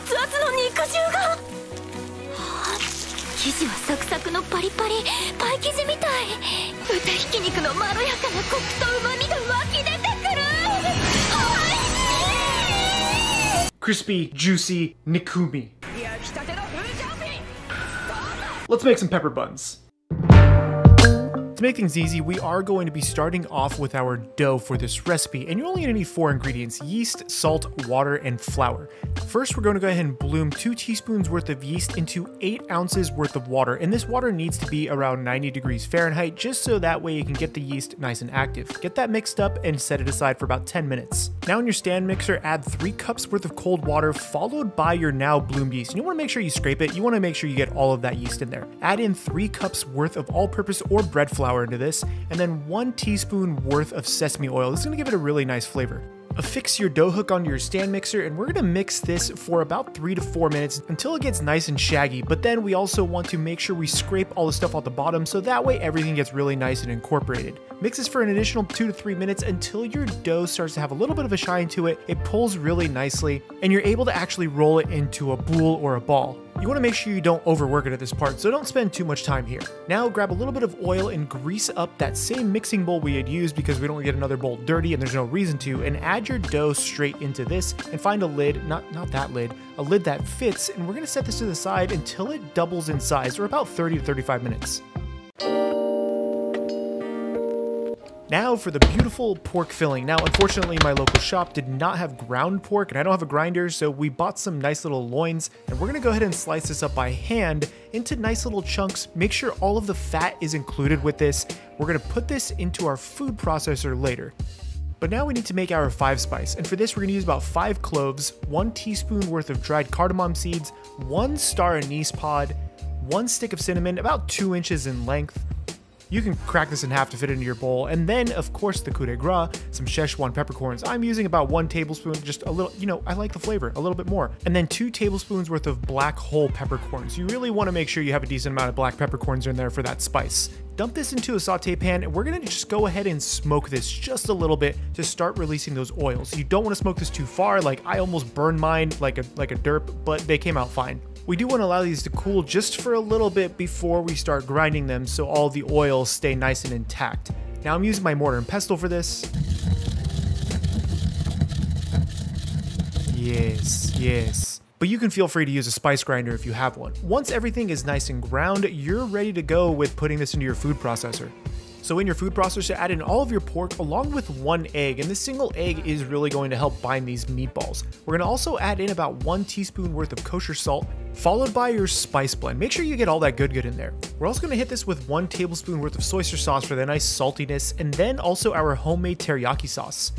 生地はサクサクのパリパリパイ生地みたい。豚ひき肉のまろやかなコクと旨味が湧き出てくる。Crispy, juicy nikumi. Let's make some pepper buns. To make things easy, we are going to be starting off with our dough for this recipe, and you're only going to need 4 ingredients: yeast, salt, water, and flour. First, we're going to go ahead and bloom 2 teaspoons worth of yeast into 8 ounces worth of water, and this water needs to be around 90 degrees Fahrenheit, just so that way you can get the yeast nice and active. Get that mixed up and set it aside for about 10 minutes. Now in your stand mixer, add 3 cups worth of cold water followed by your now bloomed yeast. And you want to make sure you scrape it. You want to make sure you get all of that yeast in there. Add in 3 cups worth of all-purpose or bread flour into this, and then 1 teaspoon worth of sesame oil. This is going to give it a really nice flavor. Affix your dough hook onto your stand mixer, and we're going to mix this for about 3 to 4 minutes until it gets nice and shaggy. But then we also want to make sure we scrape all the stuff off the bottom, so that way everything gets really nice and incorporated. Mix this for an additional 2 to 3 minutes until your dough starts to have a little bit of a shine to it. It pulls really nicely, and you're able to actually roll it into a boule or a ball. You want to make sure you don't overwork it at this part, so don't spend too much time here. Now grab a little bit of oil and grease up that same mixing bowl we had used, because we don't want to get another bowl dirty and there's no reason to, and add your dough straight into this and find a lid, not that lid, a lid that fits, and we're going to set this to the side until it doubles in size, or about 30 to 35 minutes. Now for the beautiful pork filling. Now, unfortunately, my local shop did not have ground pork, and I don't have a grinder, so we bought some nice little loins, and we're gonna go ahead and slice this up by hand into nice little chunks. Make sure all of the fat is included with this. We're gonna put this into our food processor later. But now we need to make our 5 spice, and for this we're gonna use about 5 cloves, 1 teaspoon worth of dried cardamom seeds, 1 star anise pod, 1 stick of cinnamon, about 2 inches in length. You can crack this in half to fit it into your bowl, and then of course the coup de grace, some Szechuan peppercorns. I'm using about 1 tablespoon, just a little, I like the flavor, a little bit more. And then 2 tablespoons worth of black whole peppercorns. You really want to make sure you have a decent amount of black peppercorns in there for that spice. Dump this into a saute pan, and we're gonna just go ahead and smoke this just a little bit to start releasing those oils. You don't want to smoke this too far, like I almost burned mine like a derp, but they came out fine. We do want to allow these to cool just for a little bit before we start grinding them, so all the oils stay nice and intact. Now I'm using my mortar and pestle for this. Yes. But you can feel free to use a spice grinder if you have one. Once everything is nice and ground, you're ready to go with putting this into your food processor. So in your food processor, add in all of your pork along with 1 egg, and this single egg is really going to help bind these meatballs. We're going to also add in about 1 teaspoon worth of kosher salt, followed by your spice blend. Make sure you get all that good in there. We're also going to hit this with 1 tablespoon worth of soy sauce for the nice saltiness, and then also our homemade teriyaki sauce.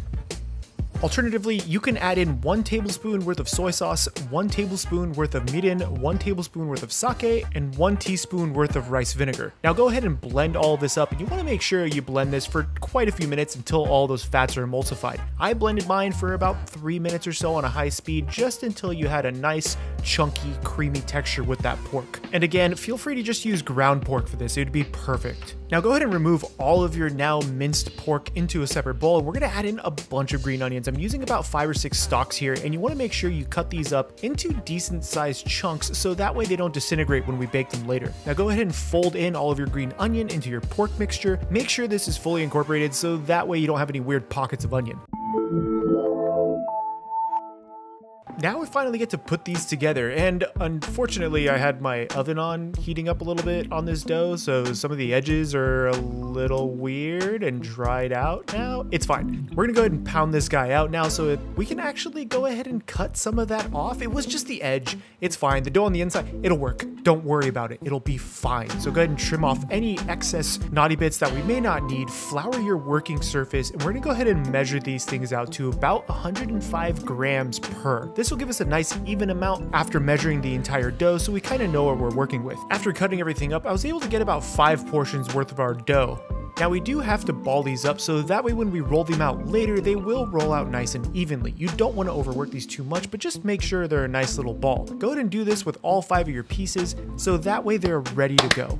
Alternatively, you can add in 1 tablespoon worth of soy sauce, 1 tablespoon worth of mirin, 1 tablespoon worth of sake, and 1 teaspoon worth of rice vinegar. Now go ahead and blend all this up, and you want to make sure you blend this for quite a few minutes until all those fats are emulsified. I blended mine for about 3 minutes or so on a high speed, just until you had a nice, chunky, creamy texture with that pork. And again, feel free to just use ground pork for this, it would be perfect. Now go ahead and remove all of your now minced pork into a separate bowl, and we're going to add in a bunch of green onions. I'm using about 5 or 6 stalks here, and you want to make sure you cut these up into decent sized chunks so that way they don't disintegrate when we bake them later. Now go ahead and fold in all of your green onion into your pork mixture. Make sure this is fully incorporated so that way you don't have any weird pockets of onion. Now we finally get to put these together, and unfortunately I had my oven on heating up a little bit on this dough, so some of the edges are a little weird and dried out now. It's fine. We're gonna go ahead and pound this guy out now so we can actually go ahead and cut some of that off. It was just the edge. It's fine. The dough on the inside, it'll work. Don't worry about it. It'll be fine. So go ahead and trim off any excess naughty bits that we may not need. Flour your working surface, and we're gonna go ahead and measure these things out to about 105 grams per. This will give us a nice even amount after measuring the entire dough, so we kind of know what we're working with. After cutting everything up, I was able to get about 5 portions worth of our dough. Now we do have to ball these up so that way when we roll them out later, they will roll out nice and evenly. You don't want to overwork these too much, but just make sure they're a nice little ball. Go ahead and do this with all 5 of your pieces so that way they're ready to go.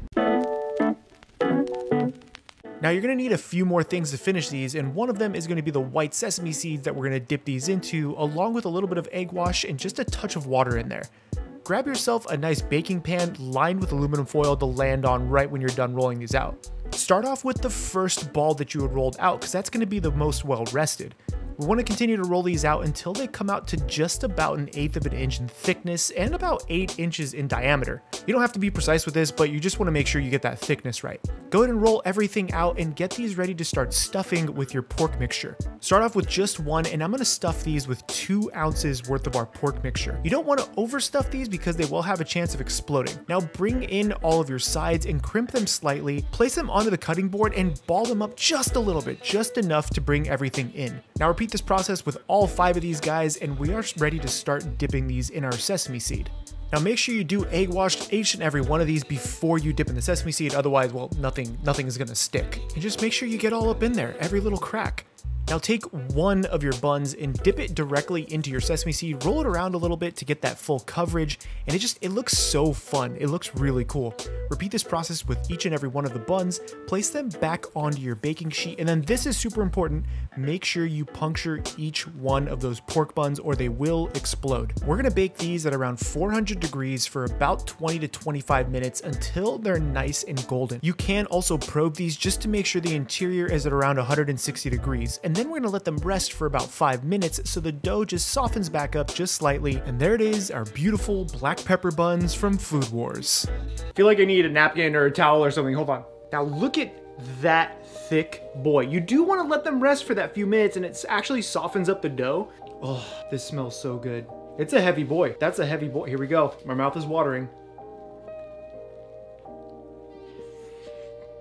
Now you're going to need a few more things to finish these, and one of them is going to be the white sesame seeds that we're going to dip these into, along with a little bit of egg wash and just a touch of water in there. Grab yourself a nice baking pan lined with aluminum foil to land on right when you're done rolling these out. Start off with the first ball that you had rolled out, because that's going to be the most well rested. We want to continue to roll these out until they come out to just about 1/8 of an inch in thickness and about 8 inches in diameter. You don't have to be precise with this, but you just want to make sure you get that thickness right. Go ahead and roll everything out and get these ready to start stuffing with your pork mixture. Start off with just one, and I'm going to stuff these with 2 ounces worth of our pork mixture. You don't want to overstuff these because they will have a chance of exploding. Now bring in all of your sides and crimp them slightly, place them onto the cutting board and ball them up just a little bit, just enough to bring everything in. Now repeat this process with all 5 of these guys, and we are ready to start dipping these in our sesame seed. Now make sure you do egg wash each and every one of these before you dip in the sesame seed, otherwise, well, nothing is gonna stick. And just make sure you get all up in there, every little crack. Now take one of your buns and dip it directly into your sesame seed, roll it around a little bit to get that full coverage, and it looks so fun. It looks really cool. Repeat this process with each and every one of the buns, place them back onto your baking sheet, and then this is super important, make sure you puncture each one of those pork buns or they will explode. We're gonna bake these at around 400 degrees for about 20 to 25 minutes until they're nice and golden. You can also probe these just to make sure the interior is at around 160 degrees, and then we're gonna let them rest for about 5 minutes so the dough just softens back up just slightly, and there it is, our beautiful black pepper buns from Food Wars. I feel like I need a napkin or a towel or something. Hold on. Now look at that thick boy. You do want to let them rest for that few minutes, and it actually softens up the dough. Oh, this smells so good. It's a heavy boy. That's a heavy boy. Here we go. My mouth is watering.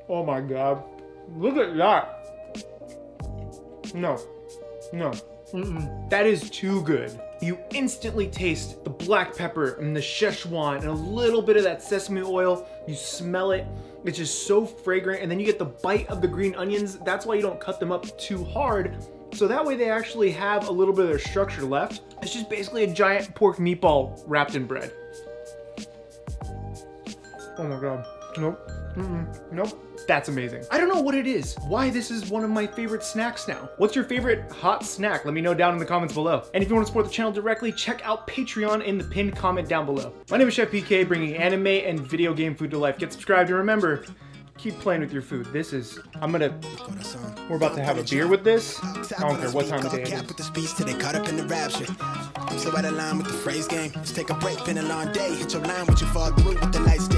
Oh my God. Look at that. No. That is too good. You instantly taste the black pepper and the Szechuan and a little bit of that sesame oil. You smell it. It's just so fragrant. And then you get the bite of the green onions. That's why you don't cut them up too hard. So that way they actually have a little bit of their structure left. It's just basically a giant pork meatball wrapped in bread. Oh my God. Nope. Nope. That's amazing. I don't know what it is, why this is one of my favorite snacks now. What's your favorite hot snack? Let me know down in the comments below. And if you want to support the channel directly, check out Patreon in the pinned comment down below. My name is Chef PK, bringing anime and video game food to life. Get subscribed and remember, keep playing with your food. This is, we're about to have a beer with this. I don't care what time of day it is. So right along with the phrase game. Let's take a break, been a long day. Hit your line with your fall through with the light stick.